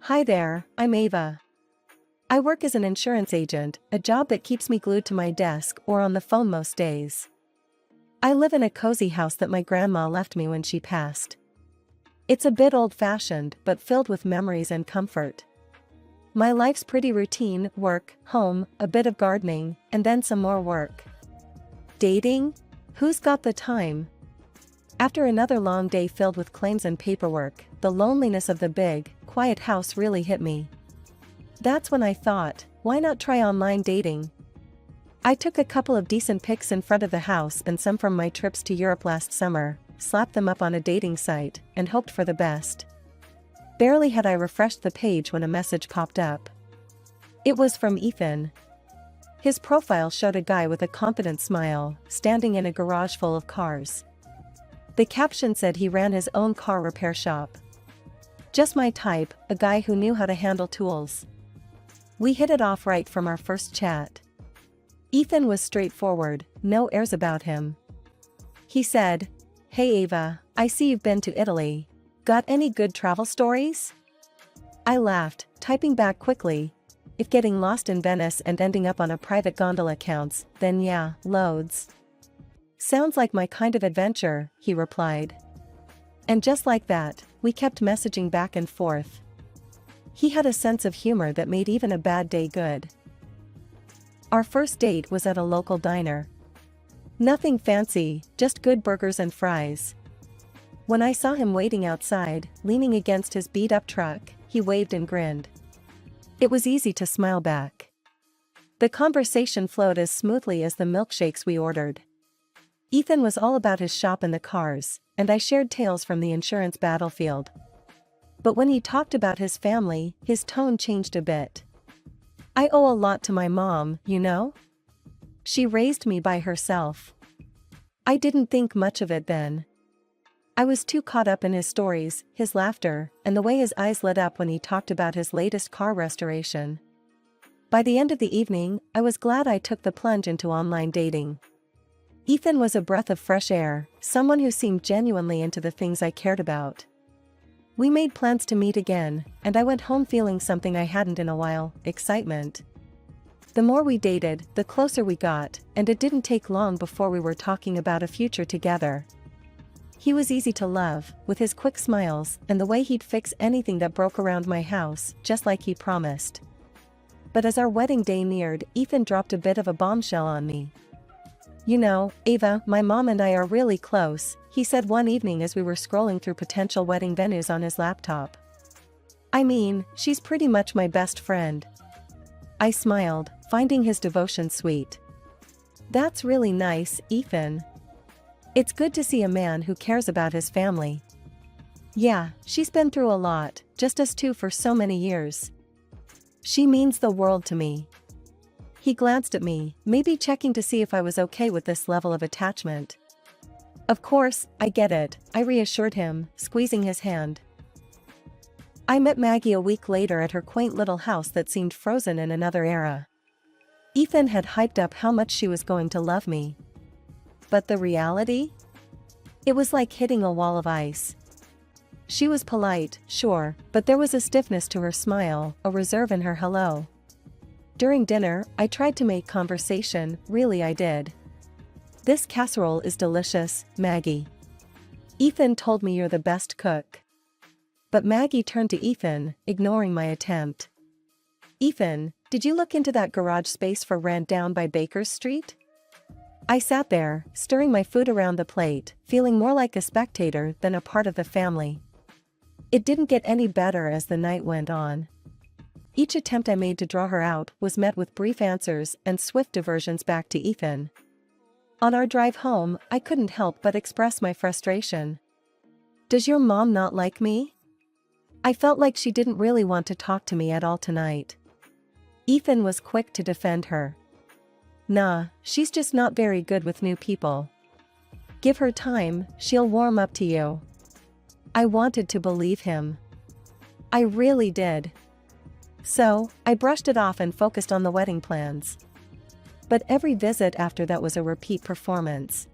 Hi there, I'm Ava. I work as an insurance agent, a job that keeps me glued to my desk or on the phone most days. I live in a cozy house that my grandma left me when she passed. It's a bit old-fashioned but filled with memories and comfort. My life's pretty routine: work, home, a bit of gardening, and then some more work. Dating? Who's got the time? After another long day filled with claims and paperwork, the loneliness of the big, quiet house really hit me. That's when I thought, why not try online dating? I took a couple of decent pics in front of the house and some from my trips to Europe last summer, slapped them up on a dating site, and hoped for the best. Barely had I refreshed the page when a message popped up. It was from Ethan. His profile showed a guy with a confident smile, standing in a garage full of cars. The caption said he ran his own car repair shop. Just my type, a guy who knew how to handle tools. We hit it off right from our first chat. Ethan was straightforward, no airs about him. He said, "Hey Ava, I see you've been to Italy. Got any good travel stories?" I laughed, typing back quickly, "If getting lost in Venice and ending up on a private gondola counts, then yeah, loads." "Sounds like my kind of adventure," he replied. And just like that, we kept messaging back and forth. He had a sense of humor that made even a bad day good. Our first date was at a local diner. Nothing fancy, just good burgers and fries. When I saw him waiting outside, leaning against his beat-up truck, he waved and grinned. It was easy to smile back. The conversation flowed as smoothly as the milkshakes we ordered. Ethan was all about his shop and the cars, and I shared tales from the insurance battlefield. But when he talked about his family, his tone changed a bit. "I owe a lot to my mom, you know? She raised me by herself." I didn't think much of it then. I was too caught up in his stories, his laughter, and the way his eyes lit up when he talked about his latest car restoration. By the end of the evening, I was glad I took the plunge into online dating. Ethan was a breath of fresh air, someone who seemed genuinely into the things I cared about. We made plans to meet again, and I went home feeling something I hadn't in a while: excitement. The more we dated, the closer we got, and it didn't take long before we were talking about a future together. He was easy to love, with his quick smiles and the way he'd fix anything that broke around my house, just like he promised. But as our wedding day neared, Ethan dropped a bit of a bombshell on me. "You know, Ava, my mom and I are really close," he said one evening as we were scrolling through potential wedding venues on his laptop. "I mean, she's pretty much my best friend." I smiled, finding his devotion sweet. "That's really nice, Ethan. It's good to see a man who cares about his family." "Yeah, she's been through a lot, just us two for so many years. She means the world to me." He glanced at me, maybe checking to see if I was okay with this level of attachment. "Of course, I get it," I reassured him, squeezing his hand. I met Maggie a week later at her quaint little house that seemed frozen in another era. Ethan had hyped up how much she was going to love me. But the reality? It was like hitting a wall of ice. She was polite, sure, but there was a stiffness to her smile, a reserve in her hello. During dinner, I tried to make conversation, really I did. "This casserole is delicious, Maggie. Ethan told me you're the best cook." But Maggie turned to Ethan, ignoring my attempt. "Ethan, did you look into that garage space for rent down by Baker Street?" I sat there, stirring my food around the plate, feeling more like a spectator than a part of the family. It didn't get any better as the night went on. Each attempt I made to draw her out was met with brief answers and swift diversions back to Ethan. On our drive home, I couldn't help but express my frustration. "Does your mom not like me?" I felt like she didn't really want to talk to me at all tonight. Ethan was quick to defend her. "Nah, she's just not very good with new people. Give her time, she'll warm up to you." I wanted to believe him. I really did. So, I brushed it off and focused on the wedding plans. But every visit after that was a repeat performance.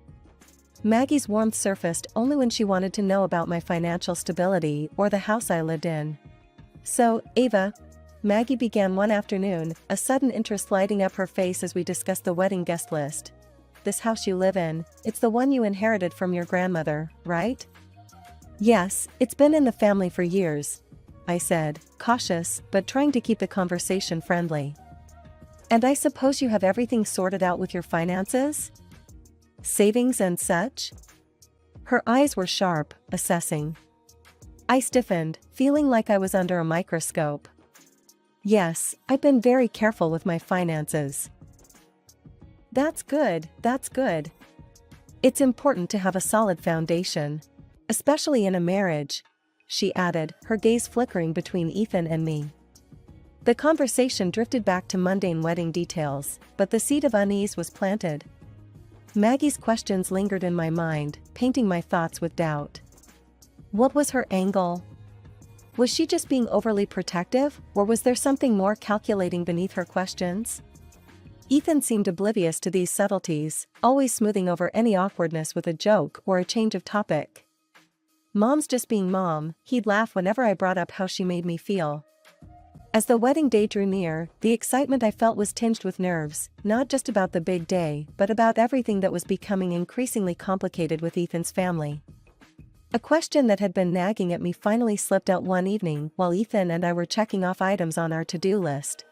Maggie's warmth surfaced only when she wanted to know about my financial stability or the house I lived in. So, Ava, Maggie began one afternoon, a sudden interest lighting up her face as we discussed the wedding guest list. This house you live in, it's the one you inherited from your grandmother, right? Yes, it's been in the family for years, I said, cautious, but trying to keep the conversation friendly. And I suppose you have everything sorted out with your finances? Savings and such? Her eyes were sharp, assessing. I stiffened, feeling like I was under a microscope. Yes, I've been very careful with my finances. That's good, that's good. It's important to have a solid foundation. Especially in a marriage, she added, her gaze flickering between Ethan and me. The conversation drifted back to mundane wedding details, but the seed of unease was planted. Maggie's questions lingered in my mind, painting my thoughts with doubt. What was her angle? Was she just being overly protective, or was there something more calculating beneath her questions? Ethan seemed oblivious to these subtleties, always smoothing over any awkwardness with a joke or a change of topic. Mom's just being mom, he'd laugh whenever I brought up how she made me feel. As the wedding day drew near, the excitement I felt was tinged with nerves, not just about the big day, but about everything that was becoming increasingly complicated with Ethan's family. A question that had been nagging at me finally slipped out one evening while Ethan and I were checking off items on our to-do list.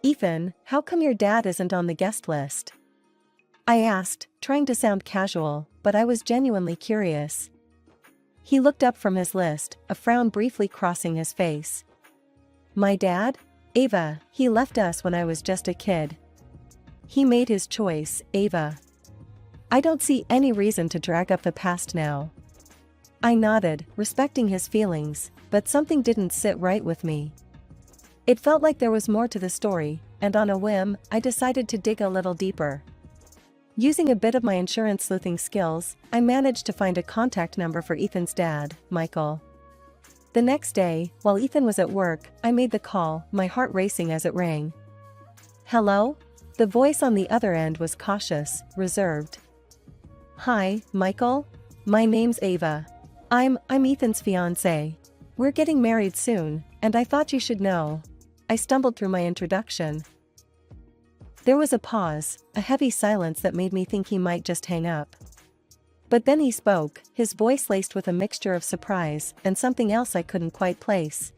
Ethan, how come your dad isn't on the guest list? I asked, trying to sound casual, but I was genuinely curious. He looked up from his list, a frown briefly crossing his face. My dad? Ava, he left us when I was just a kid. He made his choice, Ava. I don't see any reason to drag up the past now. I nodded, respecting his feelings, but something didn't sit right with me. It felt like there was more to the story, and on a whim, I decided to dig a little deeper. Using a bit of my insurance sleuthing skills, I managed to find a contact number for Ethan's dad, Michael. The next day, while Ethan was at work, I made the call, my heart racing as it rang. Hello? The voice on the other end was cautious, reserved. Hi, Michael? My name's Ava. I'm Ethan's fiancée. We're getting married soon, and I thought you should know. I stumbled through my introduction. There was a pause, a heavy silence that made me think he might just hang up. But then he spoke, his voice laced with a mixture of surprise and something else I couldn't quite place.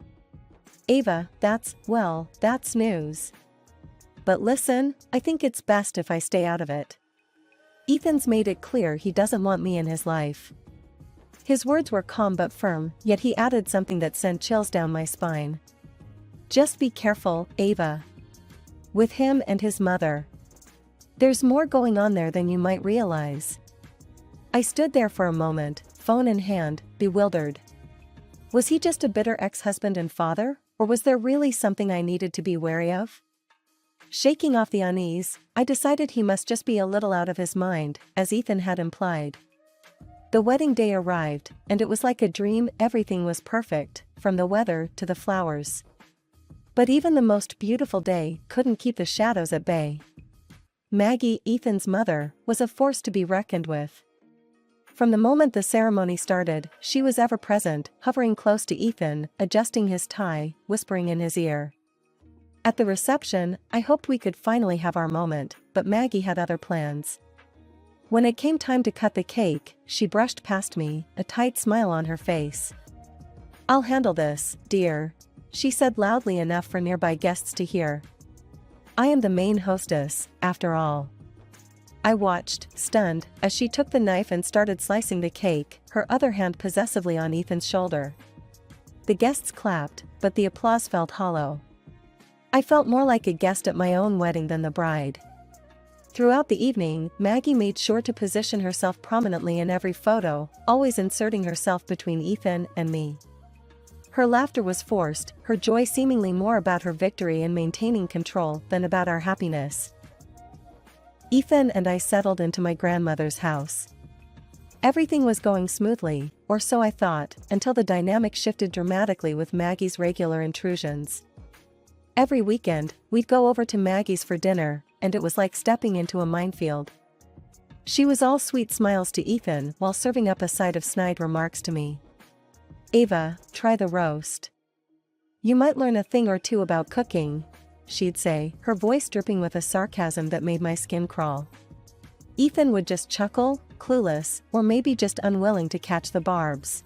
Ava, that's news. But listen, I think it's best if I stay out of it. Ethan's made it clear he doesn't want me in his life. His words were calm but firm, yet he added something that sent chills down my spine. Just be careful, Ava. With him and his mother. There's more going on there than you might realize. I stood there for a moment, phone in hand, bewildered. Was he just a bitter ex-husband and father, or was there really something I needed to be wary of? Shaking off the unease, I decided he must just be a little out of his mind, as Ethan had implied. The wedding day arrived, and it was like a dream. Everything was perfect, from the weather to the flowers. But even the most beautiful day couldn't keep the shadows at bay. Maggie, Ethan's mother, was a force to be reckoned with. From the moment the ceremony started, she was ever present, hovering close to Ethan, adjusting his tie, whispering in his ear. At the reception, I hoped we could finally have our moment, but Maggie had other plans. When it came time to cut the cake, she brushed past me, a tight smile on her face. I'll handle this, dear, she said loudly enough for nearby guests to hear. I am the main hostess, after all. I watched, stunned, as she took the knife and started slicing the cake, her other hand possessively on Ethan's shoulder. The guests clapped, but the applause felt hollow. I felt more like a guest at my own wedding than the bride. Throughout the evening, Maggie made sure to position herself prominently in every photo, always inserting herself between Ethan and me. Her laughter was forced, her joy seemingly more about her victory in maintaining control than about our happiness. Ethan and I settled into my grandmother's house. Everything was going smoothly, or so I thought, until the dynamic shifted dramatically with Maggie's regular intrusions. Every weekend, we'd go over to Maggie's for dinner, and it was like stepping into a minefield. She was all sweet smiles to Ethan while serving up a side of snide remarks to me. Ava, try the roast. You might learn a thing or two about cooking, she'd say, her voice dripping with a sarcasm that made my skin crawl. Ethan would just chuckle, clueless, or maybe just unwilling to catch the barbs.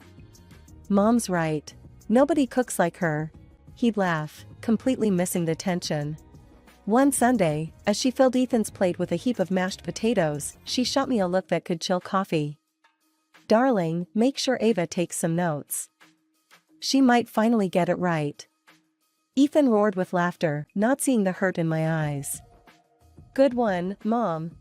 Mom's right. Nobody cooks like her. He'd laugh, completely missing the tension. One Sunday, as she filled Ethan's plate with a heap of mashed potatoes, she shot me a look that could chill coffee. Darling, make sure Ava takes some notes. She might finally get it right. Ethan roared with laughter, not seeing the hurt in my eyes. Good one, Mom.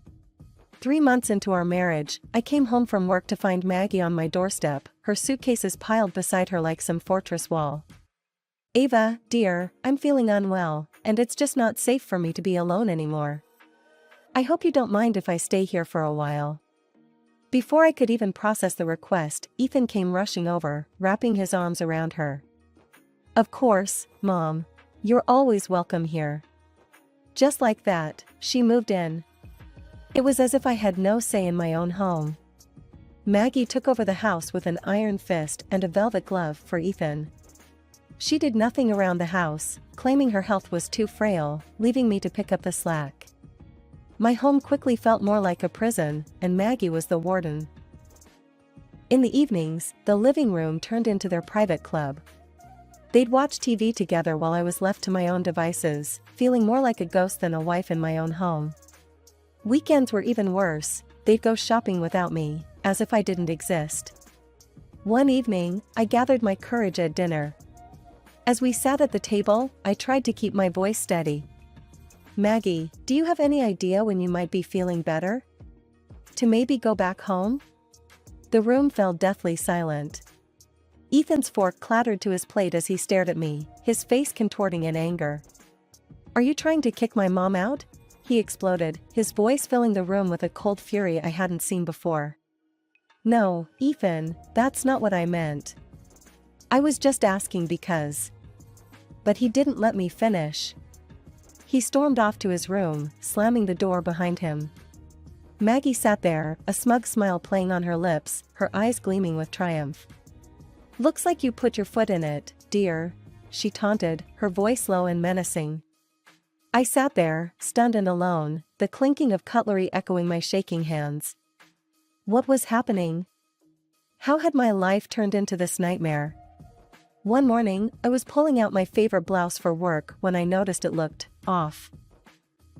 3 months into our marriage, I came home from work to find Maggie on my doorstep, her suitcases piled beside her like some fortress wall. Ava, dear, I'm feeling unwell, and it's just not safe for me to be alone anymore. I hope you don't mind if I stay here for a while. Before I could even process the request, Ethan came rushing over, wrapping his arms around her. Of course, Mom. You're always welcome here. Just like that, she moved in. It was as if I had no say in my own home. Maggie took over the house with an iron fist and a velvet glove for Ethan. She did nothing around the house, claiming her health was too frail, leaving me to pick up the slack. My home quickly felt more like a prison, and Maggie was the warden. In the evenings, the living room turned into their private club. They'd watch TV together while I was left to my own devices, feeling more like a ghost than a wife in my own home. Weekends were even worse. They'd go shopping without me, as if I didn't exist. One evening, I gathered my courage at dinner. As we sat at the table, I tried to keep my voice steady. Maggie, do you have any idea when you might be feeling better? To maybe go back home? The room fell deathly silent. Ethan's fork clattered to his plate as he stared at me, his face contorting in anger. Are you trying to kick my mom out? He exploded, his voice filling the room with a cold fury I hadn't seen before. No, Ethan, that's not what I meant. I was just asking because. But he didn't let me finish. He stormed off to his room, slamming the door behind him. Maggie sat there, a smug smile playing on her lips, her eyes gleaming with triumph. Looks like you put your foot in it, dear, she taunted, her voice low and menacing. I sat there, stunned and alone, the clinking of cutlery echoing my shaking hands. What was happening? How had my life turned into this nightmare? One morning, I was pulling out my favorite blouse for work when I noticed it looked off.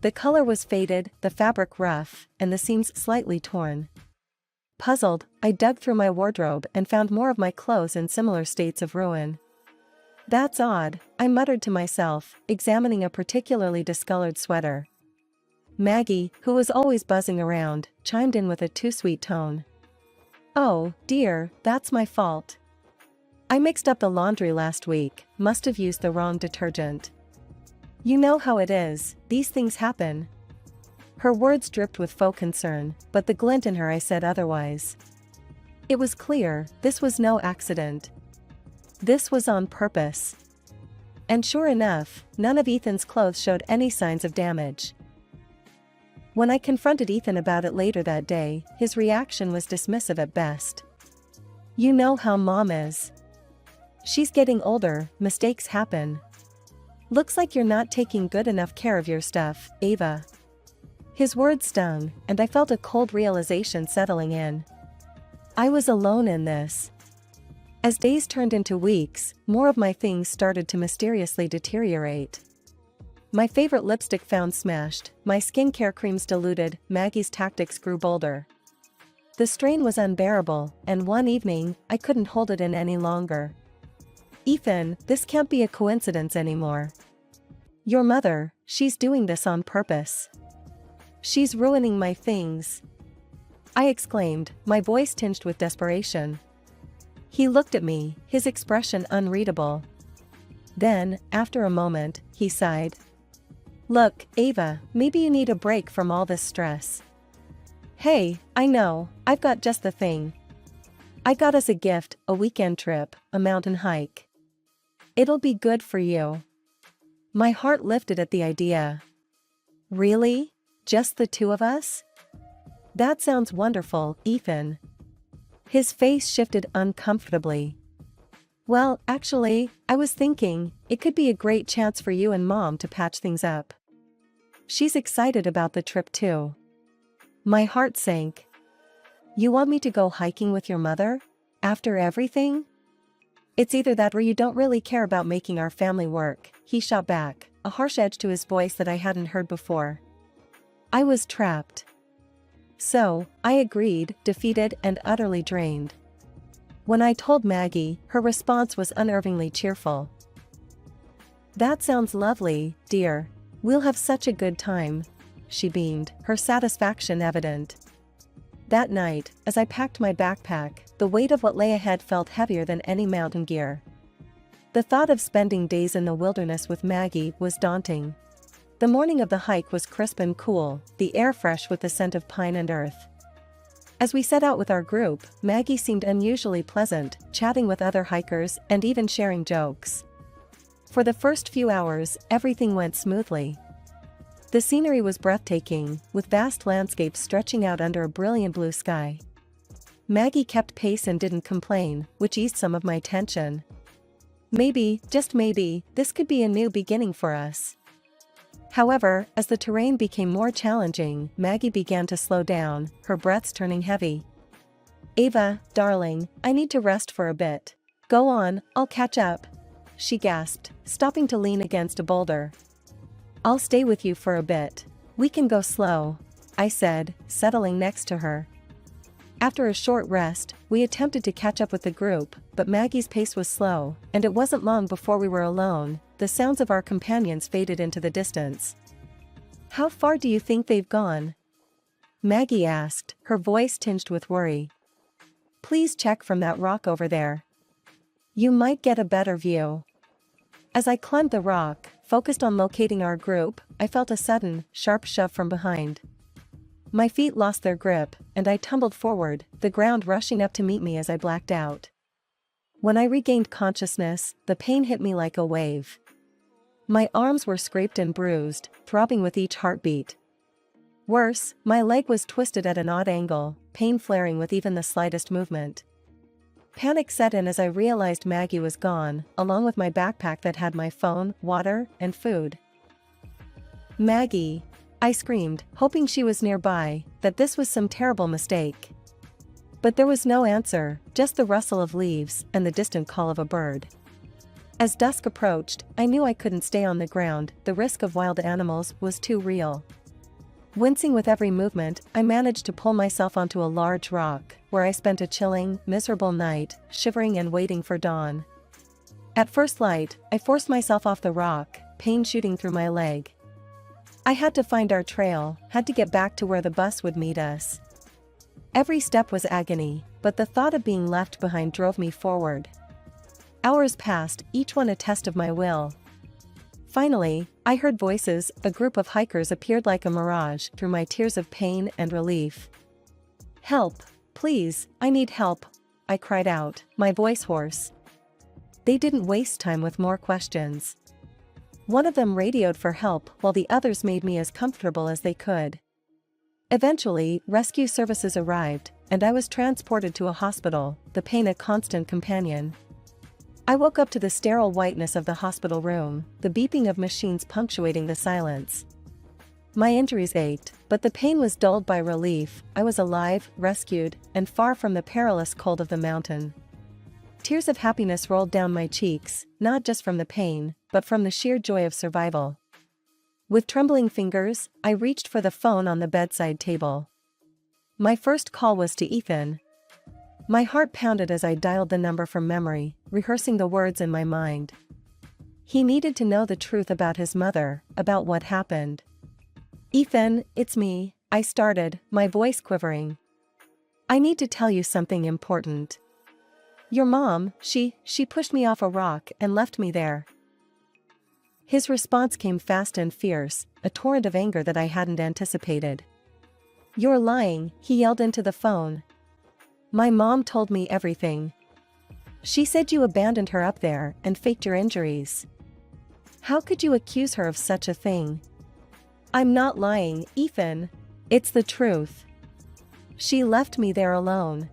The color was faded, the fabric rough, and the seams slightly torn. Puzzled, I dug through my wardrobe and found more of my clothes in similar states of ruin. That's odd, I muttered to myself, examining a particularly discolored sweater. Maggie, who was always buzzing around, chimed in with a too-sweet tone. Oh, dear, that's my fault. I mixed up the laundry last week, must have used the wrong detergent. You know how it is, these things happen. Her words dripped with faux concern, but the glint in her eyes said otherwise. It was clear, this was no accident. This was on purpose. And sure enough, none of Ethan's clothes showed any signs of damage. When I confronted Ethan about it later that day, his reaction was dismissive at best. You know how Mom is. She's getting older, mistakes happen. Looks like you're not taking good enough care of your stuff, Ava. His words stung, and I felt a cold realization settling in. I was alone in this. As days turned into weeks, more of my things started to mysteriously deteriorate. My favorite lipstick found smashed, my skincare creams diluted, Maggie's tactics grew bolder. The strain was unbearable, and one evening, I couldn't hold it in any longer. Ethan, this can't be a coincidence anymore. Your mother, she's doing this on purpose. She's ruining my things. I exclaimed, my voice tinged with desperation. He looked at me, his expression unreadable. Then, after a moment, he sighed. Look, Ava, maybe you need a break from all this stress. Hey, I know, I've got just the thing. I got us a gift, a weekend trip, a mountain hike. It'll be good for you. My heart lifted at the idea. Really? Just the two of us? That sounds wonderful, Ethan. His face shifted uncomfortably. Well, actually, I was thinking, it could be a great chance for you and Mom to patch things up. She's excited about the trip too. My heart sank. You want me to go hiking with your mother? After everything? It's either that or you don't really care about making our family work, he shot back, a harsh edge to his voice that I hadn't heard before. I was trapped. So, I agreed, defeated and utterly drained. When I told Maggie, her response was unnervingly cheerful. That sounds lovely, dear. We'll have such a good time. She beamed, her satisfaction evident. That night, as I packed my backpack, the weight of what lay ahead felt heavier than any mountain gear. The thought of spending days in the wilderness with Maggie was daunting. The morning of the hike was crisp and cool, the air fresh with the scent of pine and earth. As we set out with our group, Maggie seemed unusually pleasant, chatting with other hikers and even sharing jokes. For the first few hours, everything went smoothly. The scenery was breathtaking, with vast landscapes stretching out under a brilliant blue sky. Maggie kept pace and didn't complain, which eased some of my tension. Maybe, just maybe, this could be a new beginning for us. However, as the terrain became more challenging, Maggie began to slow down, her breaths turning heavy. Ava, darling, I need to rest for a bit. Go on, I'll catch up. She gasped, stopping to lean against a boulder. I'll stay with you for a bit. We can go slow, I said, settling next to her. After a short rest, we attempted to catch up with the group, but Maggie's pace was slow, and it wasn't long before we were alone. The sounds of our companions faded into the distance. How far do you think they've gone? Maggie asked, her voice tinged with worry. Please check from that rock over there. You might get a better view. As I climbed the rock, focused on locating our group, I felt a sudden, sharp shove from behind. My feet lost their grip, and I tumbled forward, the ground rushing up to meet me as I blacked out. When I regained consciousness, the pain hit me like a wave. My arms were scraped and bruised, throbbing with each heartbeat. Worse, my leg was twisted at an odd angle, pain flaring with even the slightest movement. Panic set in as I realized Maggie was gone, along with my backpack that had my phone, water, and food. Maggie! I screamed, hoping she was nearby, that this was some terrible mistake. But there was no answer, just the rustle of leaves and the distant call of a bird. As dusk approached, I knew I couldn't stay on the ground, the risk of wild animals was too real. Wincing with every movement, I managed to pull myself onto a large rock, where I spent a chilling, miserable night, shivering and waiting for dawn. At first light, I forced myself off the rock, pain shooting through my leg. I had to find our trail, had to get back to where the bus would meet us. Every step was agony, but the thought of being left behind drove me forward. Hours passed, each one a test of my will. Finally, I heard voices. A group of hikers appeared like a mirage through my tears of pain and relief. Help, please, I need help, I cried out, my voice hoarse. They didn't waste time with more questions. One of them radioed for help while the others made me as comfortable as they could. Eventually, rescue services arrived, and I was transported to a hospital, the pain a constant companion. I woke up to the sterile whiteness of the hospital room, the beeping of machines punctuating the silence. My injuries ached, but the pain was dulled by relief. I was alive, rescued, and far from the perilous cold of the mountain. Tears of happiness rolled down my cheeks, not just from the pain, but from the sheer joy of survival. With trembling fingers, I reached for the phone on the bedside table. My first call was to Ethan. My heart pounded as I dialed the number from memory, rehearsing the words in my mind. He needed to know the truth about his mother, about what happened. Ethan, it's me, I started, my voice quivering. I need to tell you something important. Your mom, she pushed me off a rock and left me there. His response came fast and fierce, a torrent of anger that I hadn't anticipated. You're lying, he yelled into the phone. My mom told me everything. She said you abandoned her up there and faked your injuries. How could you accuse her of such a thing? I'm not lying, Ethan. It's the truth. She left me there alone.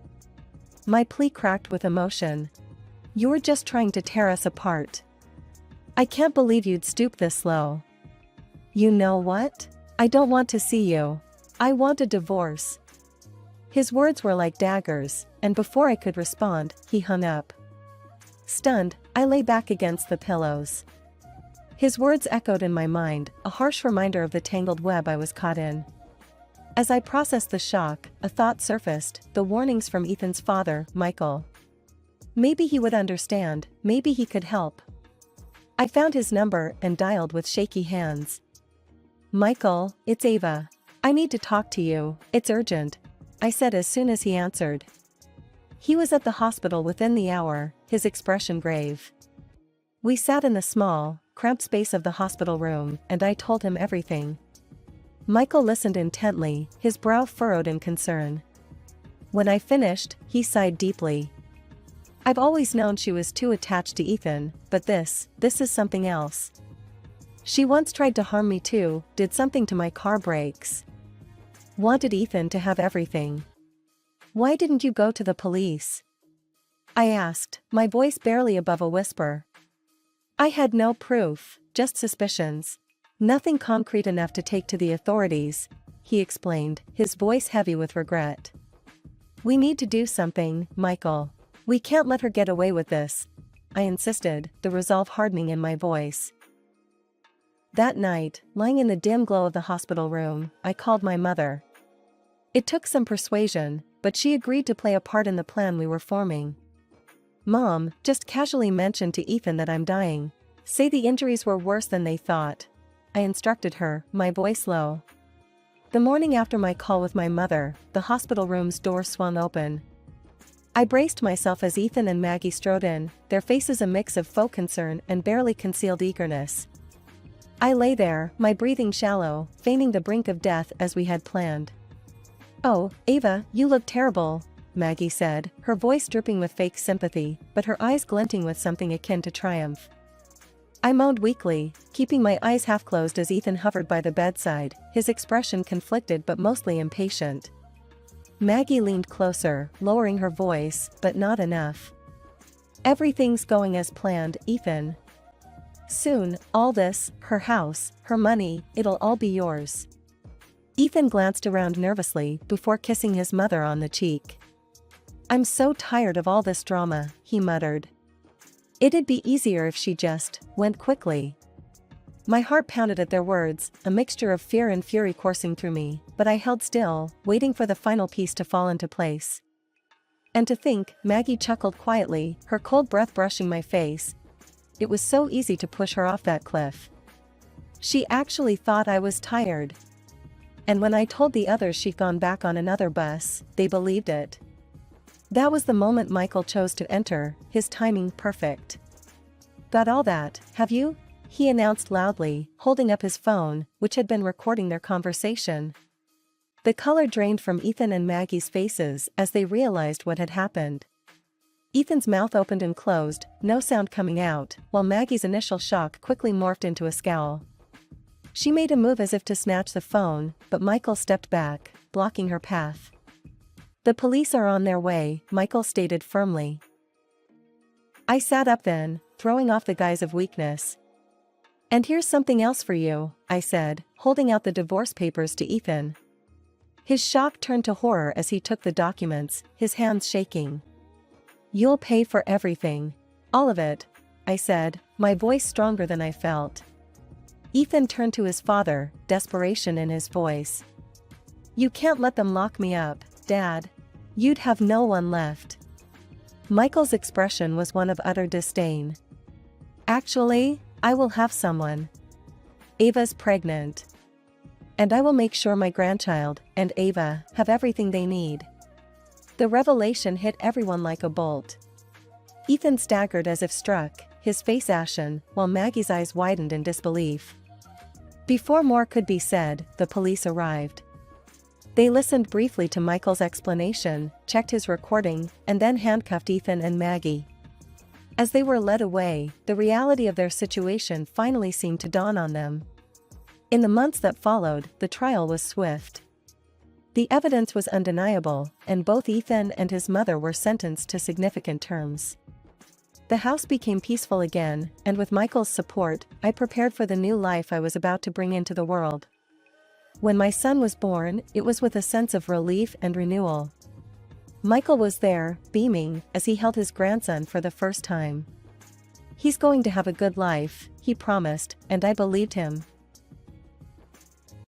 My plea cracked with emotion. You're just trying to tear us apart. I can't believe you'd stoop this low. You know what? I don't want to see you. I want a divorce. His words were like daggers, and before I could respond, he hung up. Stunned, I lay back against the pillows. His words echoed in my mind, a harsh reminder of the tangled web I was caught in. As I processed the shock, a thought surfaced, the warnings from Ethan's father, Michael. Maybe he would understand, maybe he could help. I found his number and dialed with shaky hands. Michael, it's Ava. I need to talk to you, it's urgent, I said as soon as he answered. He was at the hospital within the hour, his expression grave. We sat in the small, cramped space of the hospital room, and I told him everything. Michael listened intently, his brow furrowed in concern. When I finished, he sighed deeply. I've always known she was too attached to Ethan, but this is something else. She once tried to harm me too, did something to my car brakes. Wanted Ethan to have everything. Why didn't you go to the police? I asked, my voice barely above a whisper. I had no proof, just suspicions. Nothing concrete enough to take to the authorities, he explained, his voice heavy with regret. We need to do something, Michael. We can't let her get away with this, I insisted, the resolve hardening in my voice. That night, lying in the dim glow of the hospital room, I called my mother. It took some persuasion, but she agreed to play a part in the plan we were forming. Mom, just casually mention to Ethan that I'm dying. Say the injuries were worse than they thought. I instructed her, my voice low. The morning after my call with my mother, the hospital room's door swung open. I braced myself as Ethan and Maggie strode in, their faces a mix of faux concern and barely concealed eagerness. I lay there, my breathing shallow, feigning the brink of death as we had planned. Oh, Ava, you look terrible, Maggie said, her voice dripping with fake sympathy, but her eyes glinting with something akin to triumph. I moaned weakly, keeping my eyes half closed as Ethan hovered by the bedside, his expression conflicted but mostly impatient. Maggie leaned closer, lowering her voice, but not enough. Everything's going as planned, Ethan. Soon, all this, her house, her money, it'll all be yours. Ethan glanced around nervously before kissing his mother on the cheek. I'm so tired of all this drama, he muttered. It'd be easier if she just went quickly. My heart pounded at their words, a mixture of fear and fury coursing through me, but I held still, waiting for the final piece to fall into place. And to think, Maggie chuckled quietly, her cold breath brushing my face. It was so easy to push her off that cliff. She actually thought I was tired. And when I told the others she'd gone back on another bus, they believed it. That was the moment Michael chose to enter, his timing perfect. Got all that, have you? He announced loudly, holding up his phone, which had been recording their conversation. The color drained from Ethan and Maggie's faces as they realized what had happened. Ethan's mouth opened and closed, no sound coming out, while Maggie's initial shock quickly morphed into a scowl. She made a move as if to snatch the phone, but Michael stepped back, blocking her path. The police are on their way, Michael stated firmly. I sat up then, throwing off the guise of weakness. And here's something else for you, I said, holding out the divorce papers to Ethan. His shock turned to horror as he took the documents, his hands shaking. You'll pay for everything. All of it, I said, my voice stronger than I felt. Ethan turned to his father, desperation in his voice. You can't let them lock me up, Dad. You'd have no one left. Michael's expression was one of utter disdain. Actually, I will have someone. Ava's pregnant. And I will make sure my grandchild and Ava have everything they need. The revelation hit everyone like a bolt. Ethan staggered as if struck, his face ashen, while Maggie's eyes widened in disbelief. Before more could be said, the police arrived. They listened briefly to Michael's explanation, checked his recording, and then handcuffed Ethan and Maggie. As they were led away, the reality of their situation finally seemed to dawn on them. In the months that followed, the trial was swift. The evidence was undeniable, and both Ethan and his mother were sentenced to significant terms. The house became peaceful again, and with Michael's support, I prepared for the new life I was about to bring into the world. When my son was born, it was with a sense of relief and renewal. Michael was there, beaming, as he held his grandson for the first time. "He's going to have a good life," he promised, and I believed him.